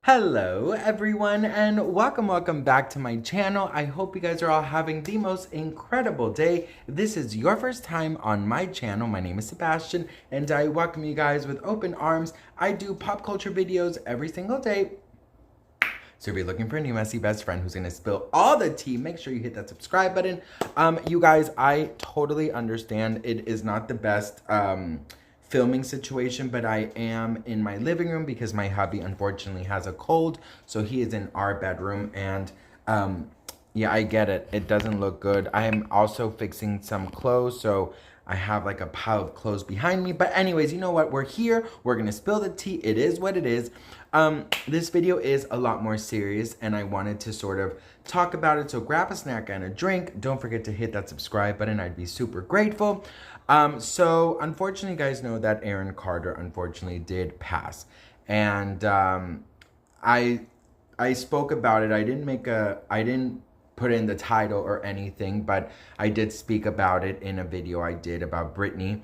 Hello everyone and welcome back to my channel. I hope you guys are all having the most incredible day. If this is your first time on my channel, my name is Sebastian and I welcome you guys with open arms. I do pop culture videos every single day. So if you're looking for a new messy best friend who's gonna spill all the tea, make sure you hit that subscribe button. You guys, I totally understand it is not the best filming situation, but I am in my living room because my hubby unfortunately has a cold, so he is in our bedroom. And yeah, I get it, it doesn't look good. I am also fixing some clothes, so I have like a pile of clothes behind me. But anyways, you know what, we're here, we're gonna spill the tea. It is what it is. This video is a lot more serious and I wanted to sort of talk about it, so grab a snack and a drink. Don't forget to hit that subscribe button, I'd be super grateful. So unfortunately, you guys know that Aaron Carter unfortunately did pass, and I spoke about it. I didn't put in the title or anything, but I did speak about it in a video I did about Britney,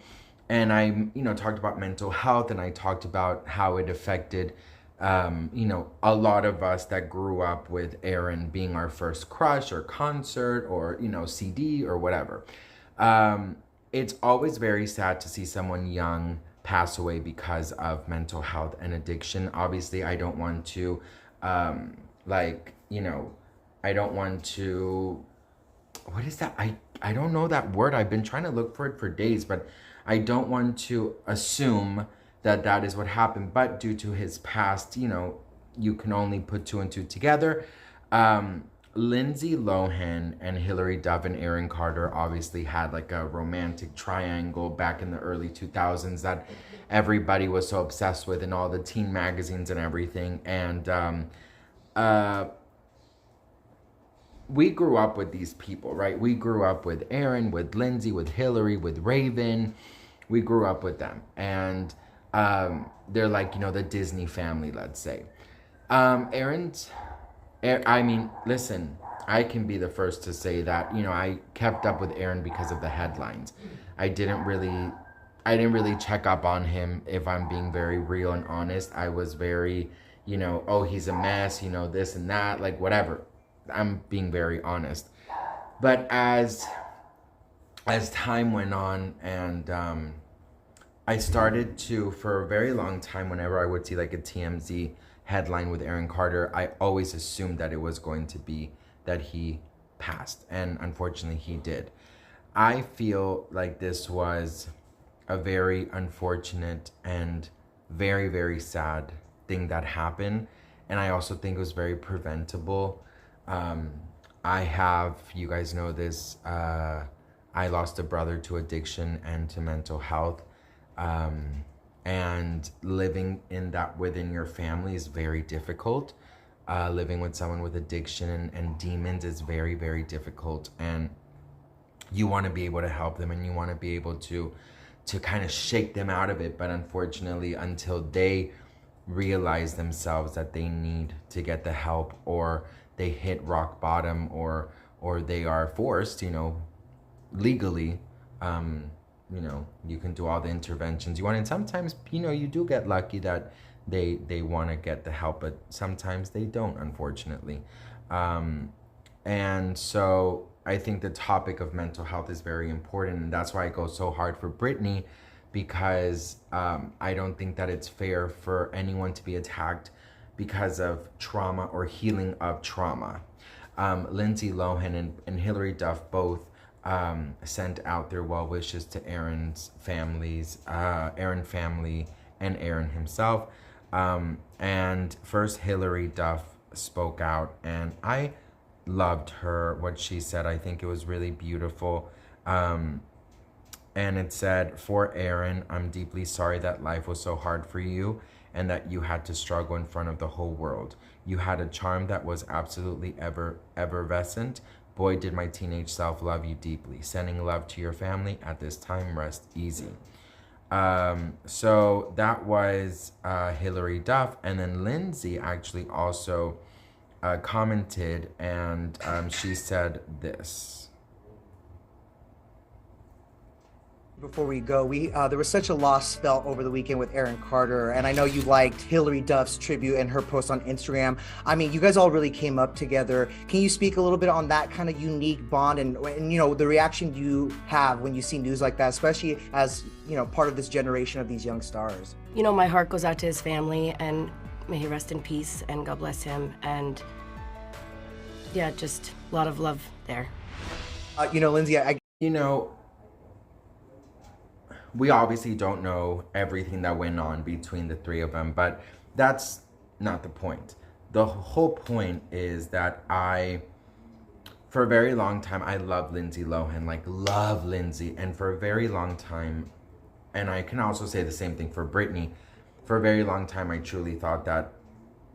and I talked about mental health, and I talked about how it affected a lot of us that grew up with Aaron being our first crush or concert or CD or whatever. It's always very sad to see someone young pass away because of mental health and addiction. Obviously, I don't want to, I don't want to, what is that? I don't know that word. I've been trying to look for it for days, but I don't want to assume that that is what happened. But due to his past, you can only put two and two together. Lindsay Lohan and Hilary Duff and Aaron Carter obviously had like a romantic triangle back in the early 2000s that everybody was so obsessed with in all the teen magazines and everything. And we grew up with these people, right? We grew up with Aaron, with Lindsay, with Hilary, with Raven. We grew up with them. And they're like, the Disney family, let's say. Listen, I can be the first to say that, I kept up with Aaron because of the headlines. I didn't really check up on him, if I'm being very real and honest. I was very, oh, he's a mess, this and that, like whatever. I'm being very honest. But as time went on, and I started to, for a very long time, whenever I would see like a TMZ headline with Aaron Carter, I always assumed that it was going to be that he passed, and unfortunately he did. I feel like this was a very unfortunate and very, very sad thing that happened, and I also think it was very preventable. You guys know this, I lost a brother to addiction and to mental health. And living in that within your family is very difficult. Living with someone with addiction and demons is very, very difficult. And you want to be able to help them, and you want to be able to kind of shake them out of it. But unfortunately, until they realize themselves that they need to get the help, or they hit rock bottom, or they are forced, legally, you can do all the interventions you want. And sometimes, you do get lucky that they want to get the help, but sometimes they don't, unfortunately. And so I think the topic of mental health is very important. And that's why I go so hard for Britney, because I don't think that it's fair for anyone to be attacked because of trauma or healing of trauma. Lindsay Lohan and Hilary Duff both sent out their well wishes to Aaron's families, Aaron family and Aaron himself. And first Hilary Duff spoke out, and I loved what she said. I think it was really beautiful. And it said, "For Aaron, I'm deeply sorry that life was so hard for you and that you had to struggle in front of the whole world. You had a charm that was absolutely effervescent. Boy, did my teenage self love you deeply. Sending love to your family at this time. Rest easy." So that was Hilary Duff. And then Lindsay actually also commented, and she said this. Before we go, we there was such a loss felt over the weekend with Aaron Carter, and I know you liked Hilary Duff's tribute and her post on Instagram. I mean, you guys all really came up together. Can you speak a little bit on that kind of unique bond and you know the reaction you have when you see news like that, especially as you know part of this generation of these young stars? You know, my heart goes out to his family, and may he rest in peace, and God bless him. And yeah, just a lot of love there. You know, Lindsay, You know, we obviously don't know everything that went on between the three of them, but that's not the point. The whole point is that for a very long time, I love Lindsay Lohan, like love Lindsay. And for a very long time, and I can also say the same thing for Britney, for a very long time, I truly thought that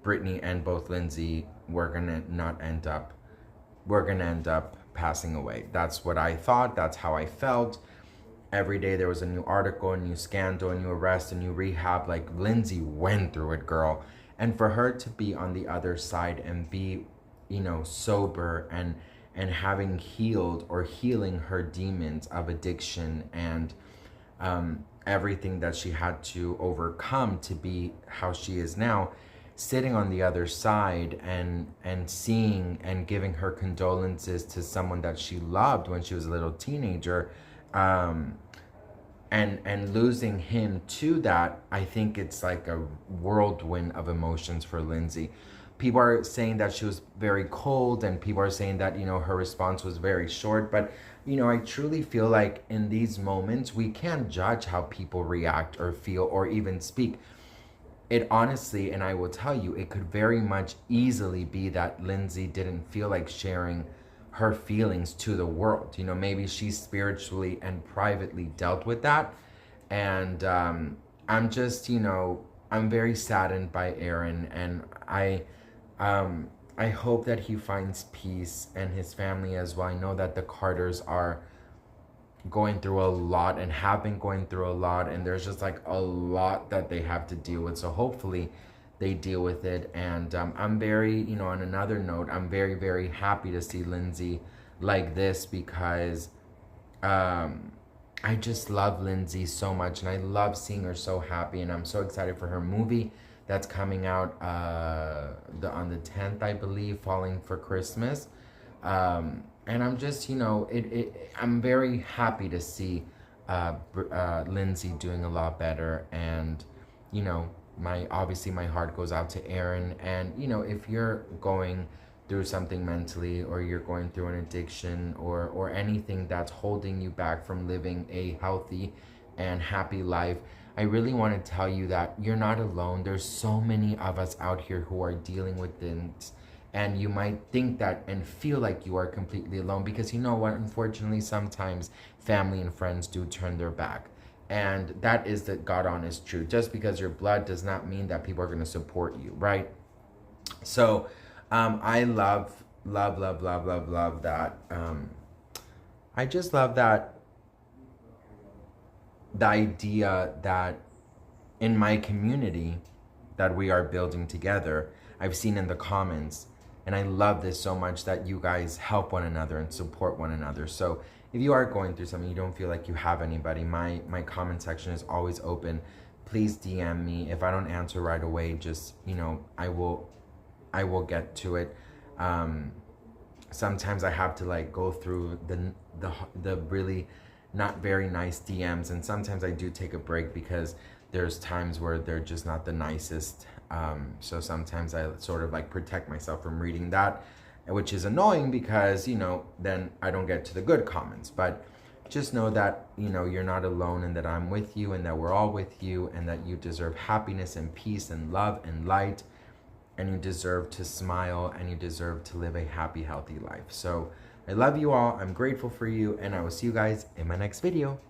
Britney and both Lindsay were gonna end up passing away. That's what I thought, that's how I felt. Every day there was a new article, a new scandal, a new arrest, a new rehab. Like, Lindsay went through it, girl. And for her to be on the other side and be, you know, sober and having healed or healing her demons of addiction and everything that she had to overcome to be how she is now, sitting on the other side and seeing and giving her condolences to someone that she loved when she was a little teenager, and losing him to that, I think it's like a whirlwind of emotions for Lindsay. People are saying that she was very cold, and people are saying that, you know, her response was very short. But, you know, I truly feel like in these moments, we can't judge how people react or feel or even speak. It honestly, and I will tell you, it could very much easily be that Lindsay didn't feel like sharing her feelings to the world. You know, maybe she spiritually and privately dealt with that. And I'm just, you know, I'm very saddened by Aaron, and I hope that he finds peace, and his family as well. I know that the Carters are going through a lot and have been going through a lot, and there's just like a lot that they have to deal with. So hopefully they deal with it. And I'm very, you know, on another note, I'm very, very happy to see Lindsay like this, because I just love Lindsay so much, and I love seeing her so happy. And I'm so excited for her movie that's coming out on the 10th, I believe, Falling for Christmas. And I'm just, you know, I'm very happy to see Lindsay doing a lot better. And, you know, obviously my heart goes out to Aaron. And, you know, if you're going through something mentally, or you're going through an addiction, or anything that's holding you back from living a healthy and happy life, I really want to tell you that you're not alone. There's so many of us out here who are dealing with things, and you might think that and feel like you are completely alone, because you know what, unfortunately sometimes family and friends do turn their back. And that is the God honest truth. Just because you're blood does not mean that people are going to support you, right? So I love that. I just love that, the idea that in my community that we are building together. I've seen in the comments, and I love this so much, that you guys help one another and support one another. So if you are going through something, you don't feel like you have anybody, my comment section is always open. Please DM me. If I don't answer right away, just, you know, I will get to it. Sometimes I have to like go through the really not very nice DMs, and sometimes I do take a break because there's times where they're just not the nicest. So sometimes I sort of like protect myself from reading that, which is annoying because, you know, then I don't get to the good comments. But just know that, you know, you're not alone, and that I'm with you, and that we're all with you, and that you deserve happiness and peace and love and light, and you deserve to smile, and you deserve to live a happy, healthy life. So I love you all. I'm grateful for you, and I will see you guys in my next video.